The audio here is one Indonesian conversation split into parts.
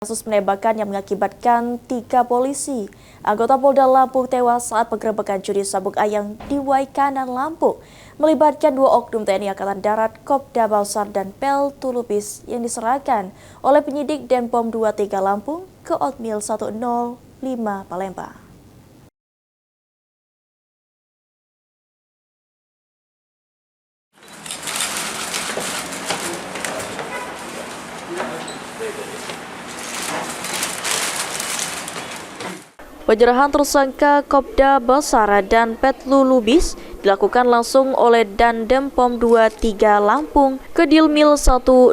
Kasus penembakan yang mengakibatkan 3 polisi anggota Polda Lampung tewas saat penggerebekan judi sabung ayam di Waikanan, Lampung, melibatkan 2 oknum TNI Angkatan Darat, Kopda Balsar dan Peltu Lubis yang diserahkan oleh penyidik Denpom 23 Lampung ke Otmil 105 Palembang. Penyerahan tersangka Kopda Balsar dan Peltu Lubis dilakukan langsung oleh Dandim-Pom 23 Lampung ke Dilmil 105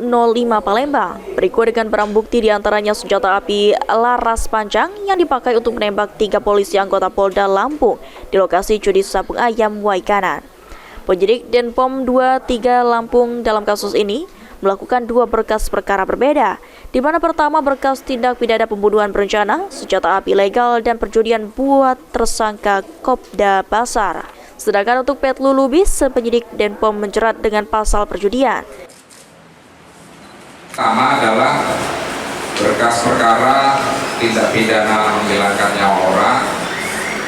Palembang. Berikut dengan barang bukti diantaranya senjata api laras panjang yang dipakai untuk menembak 3 polisi anggota Polda Lampung di lokasi judi sabung ayam Waikanan. Penyidik Denpom 23 Lampung dalam kasus ini melakukan 2 berkas perkara berbeda, di mana pertama berkas tindak pidana pembunuhan berencana, senjata api ilegal, dan perjudian buat tersangka Kopda Balsar. Sedangkan untuk Peltu Lubis, penyidik Denpom menjerat dengan pasal perjudian. Pertama adalah berkas perkara tindak pidana menghilangkan nyawa orang,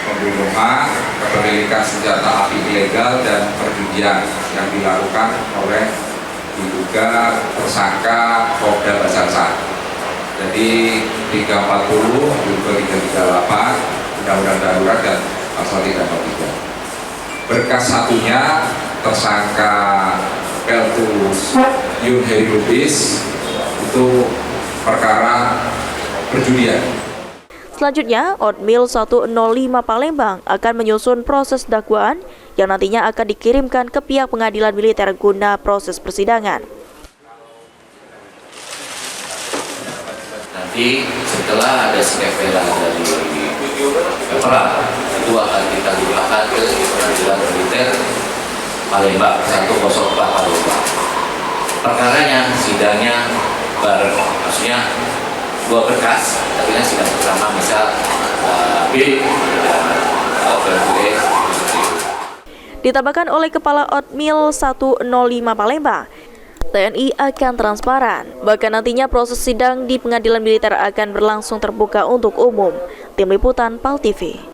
pembunuhan, kepemilikan senjata api ilegal, dan perjudian yang dilakukan oleh diduga tersangka Kopda Balsar. Jadi 340, juga 338, Undang-Undang Darurat dan pasal 343. Berkas satunya tersangka Peltu Lubis itu perkara perjudian. Selanjutnya, Otmil 105 Palembang akan menyusun proses dakwaan yang nantinya akan dikirimkan ke pihak pengadilan militer guna proses persidangan. Nanti setelah ada skepera dari skepera, itu akan kita limpahkan ke pengadilan militer Palembang 104 Palembang. Perkaranya, sidangnya bareng, maksudnya 2 berkas, tapi kan sidang pertama misal B dan B. Ditambahkan oleh Kepala Otmil 105 Palembang, TNI akan transparan. Bahkan nantinya proses sidang di pengadilan militer akan berlangsung terbuka untuk umum. Tim Liputan PAL TV.